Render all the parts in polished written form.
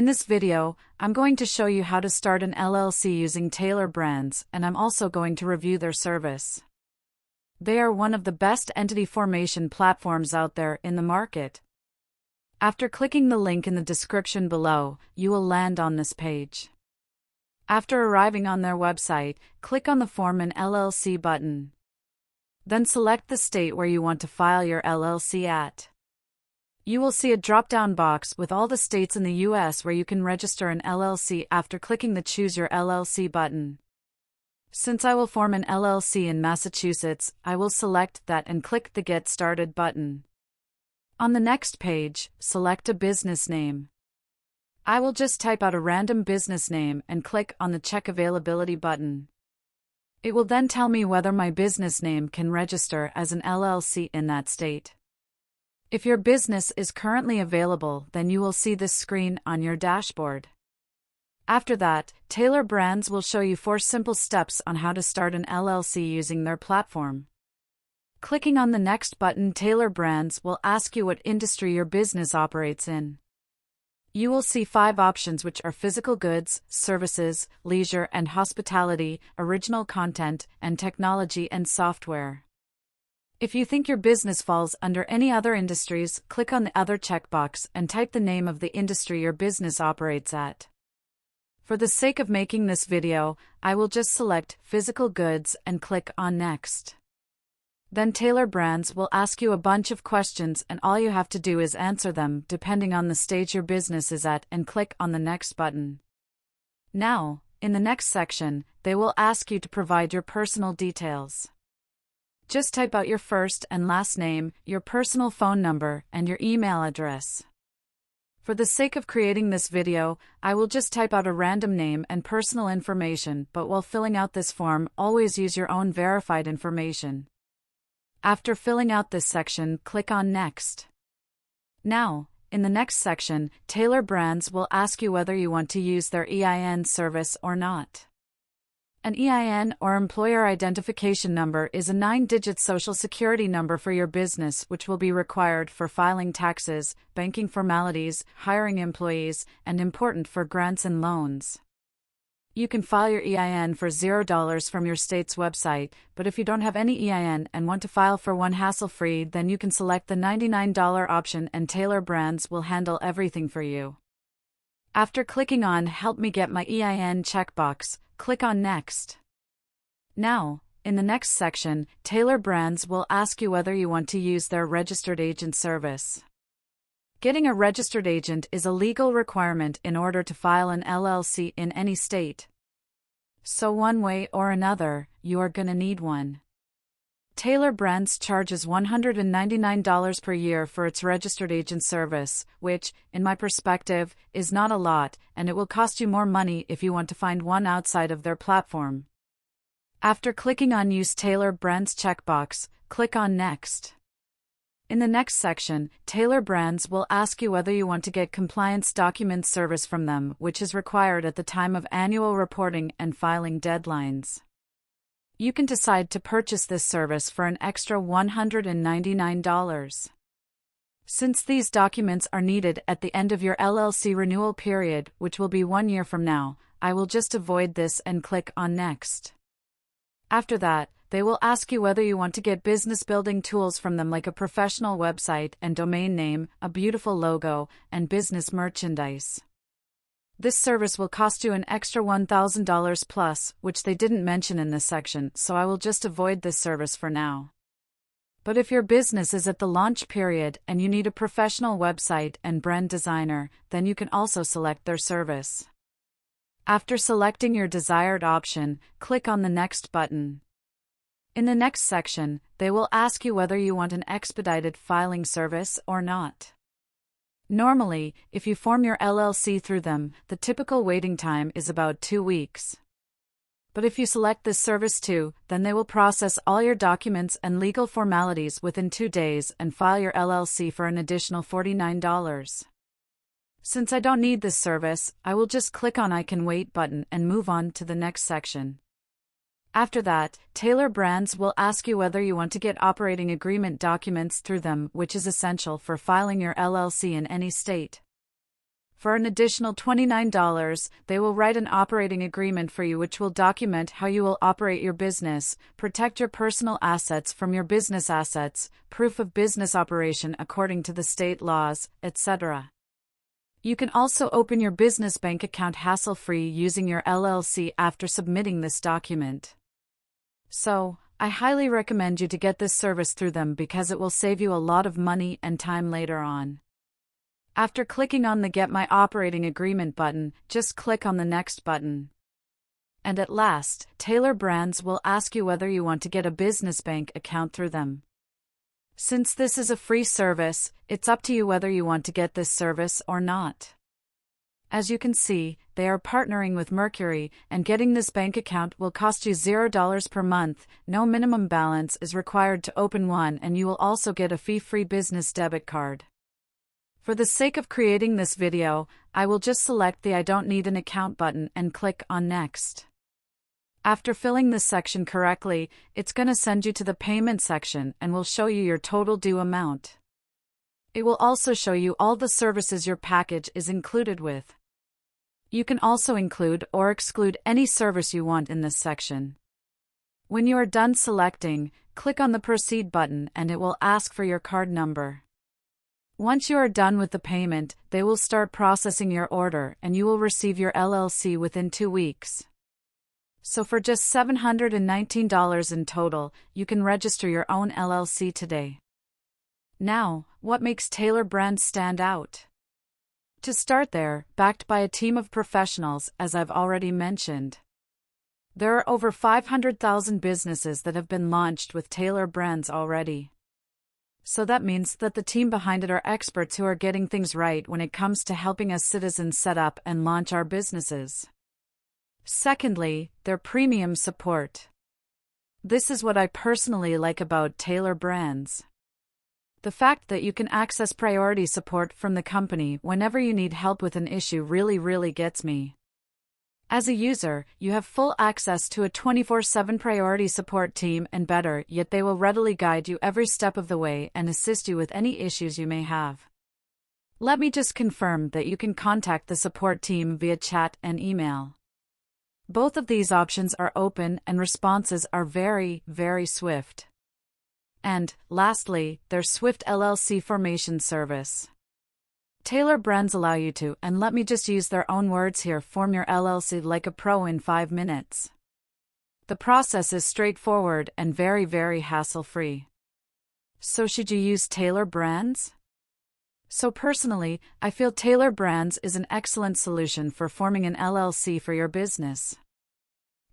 In this video, I'm going to show you how to start an LLC using Taylor Brands, and I'm also going to review their service. They are one of the best entity formation platforms out there in the market. After clicking the link in the description below, you will land on this page. After arriving on their website, click on the Form an LLC button. Then select the state where you want to file your LLC at. You will see a drop-down box with all the states in the U.S. where you can register an LLC after clicking the Choose Your LLC button. Since I will form an LLC in Massachusetts, I will select that and click the Get Started button. On the next page, select a business name. I will just type out a random business name and click on the Check Availability button. It will then tell me whether my business name can register as an LLC in that state. If your business is currently available, then you will see this screen on your dashboard. After that, Taylor Brands will show you 4 simple steps on how to start an LLC using their platform. Clicking on the next button, Taylor Brands will ask you what industry your business operates in. You will see 5 options, which are physical goods, services, leisure and hospitality, original content, and technology and software. If you think your business falls under any other industries, click on the Other checkbox and type the name of the industry your business operates at. For the sake of making this video, I will just select physical goods and click on Next. Then Taylor Brands will ask you a bunch of questions, and all you have to do is answer them depending on the stage your business is at and click on the Next button. Now, in the next section, they will ask you to provide your personal details. Just type out your first and last name, your personal phone number, and your email address. For the sake of creating this video, I will just type out a random name and personal information, but while filling out this form, always use your own verified information. After filling out this section, click on Next. Now, in the next section, Taylor Brands will ask you whether you want to use their EIN service or not. An EIN, or Employer Identification Number, is a 9-digit social security number for your business, which will be required for filing taxes, banking formalities, hiring employees, and important for grants and loans. You can file your EIN for $0 from your state's website, but if you don't have any EIN and want to file for one hassle-free, then you can select the $99 option and Taylor Brands will handle everything for you. After clicking on Help Me Get My EIN checkbox, click on Next. Now, in the next section, Taylor Brands will ask you whether you want to use their registered agent service. Getting a registered agent is a legal requirement in order to file an LLC in any state. So one way or another, you are gonna need one. Taylor Brands charges $199 per year for its registered agent service, which, in my perspective, is not a lot, and it will cost you more money if you want to find one outside of their platform. After clicking on Use Taylor Brands checkbox, click on Next. In the next section, Taylor Brands will ask you whether you want to get compliance documents service from them, which is required at the time of annual reporting and filing deadlines. You can decide to purchase this service for an extra $199. Since these documents are needed at the end of your LLC renewal period, which will be 1 year from now, I will just avoid this and click on Next. After that, they will ask you whether you want to get business building tools from them, like a professional website and domain name, a beautiful logo, and business merchandise. This service will cost you an extra $1,000 plus, which they didn't mention in this section, so I will just avoid this service for now. But if your business is at the launch period and you need a professional website and brand designer, then you can also select their service. After selecting your desired option, click on the Next button. In the next section, they will ask you whether you want an expedited filing service or not. Normally, if you form your LLC through them, the typical waiting time is about 2 weeks. But if you select this service too, then they will process all your documents and legal formalities within 2 days and file your LLC for an additional $49. Since I don't need this service, I will just click on I Can Wait button and move on to the next section. After that, Taylor Brands will ask you whether you want to get operating agreement documents through them, which is essential for filing your LLC in any state. For an additional $29, they will write an operating agreement for you which will document how you will operate your business, protect your personal assets from your business assets, proof of business operation according to the state laws, etc. You can also open your business bank account hassle-free using your LLC after submitting this document. So, I highly recommend you to get this service through them because it will save you a lot of money and time later on. After clicking on the Get My Operating Agreement button, just click on the Next button. And at last, Taylor Brands will ask you whether you want to get a business bank account through them. Since this is a free service, it's up to you whether you want to get this service or not. As you can see, they are partnering with Mercury, and getting this bank account will cost you $0 per month. No minimum balance is required to open one, and you will also get a fee-free business debit card. For the sake of creating this video, I will just select the I don't need an account button and click on Next. After filling this section correctly, it's going to send you to the payment section and will show you your total due amount. It will also show you all the services your package is included with. You can also include or exclude any service you want in this section. When you are done selecting, click on the Proceed button and it will ask for your card number. Once you are done with the payment, they will start processing your order and you will receive your LLC within 2 weeks. So for just $719 in total, you can register your own LLC today. Now, what makes Taylor Brands stand out? To start, they're backed by a team of professionals, as I've already mentioned. There are over 500,000 businesses that have been launched with Taylor Brands already. So that means that the team behind it are experts who are getting things right when it comes to helping us citizens set up and launch our businesses. Secondly, their premium support. This is what I personally like about Taylor Brands. The fact that you can access priority support from the company whenever you need help with an issue really gets me. As a user, you have full access to a 24/7 priority support team, and better yet, they will readily guide you every step of the way and assist you with any issues you may have. Let me just confirm that you can contact the support team via chat and email. Both of these options are open and responses are very swift. And, lastly, their swift LLC formation service. Taylor Brands allow you to, and let me just use their own words here, form your LLC like a pro in 5 minutes. The process is straightforward and very hassle-free. So should you use Taylor Brands? So personally, I feel Taylor Brands is an excellent solution for forming an LLC for your business.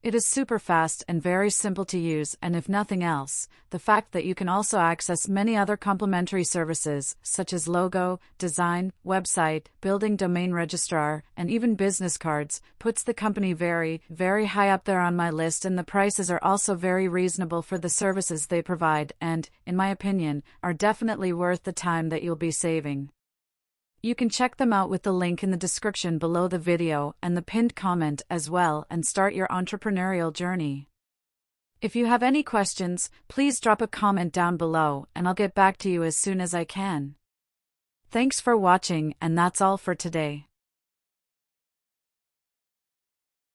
It is super fast and very simple to use, and if nothing else, the fact that you can also access many other complementary services, such as logo, design, website, building domain registrar, and even business cards, puts the company very high up there on my list, and the prices are also very reasonable for the services they provide and, in my opinion, are definitely worth the time that you'll be saving. You can check them out with the link in the description below the video and the pinned comment as well, and start your entrepreneurial journey. If you have any questions, please drop a comment down below and I'll get back to you as soon as I can. Thanks for watching, and that's all for today.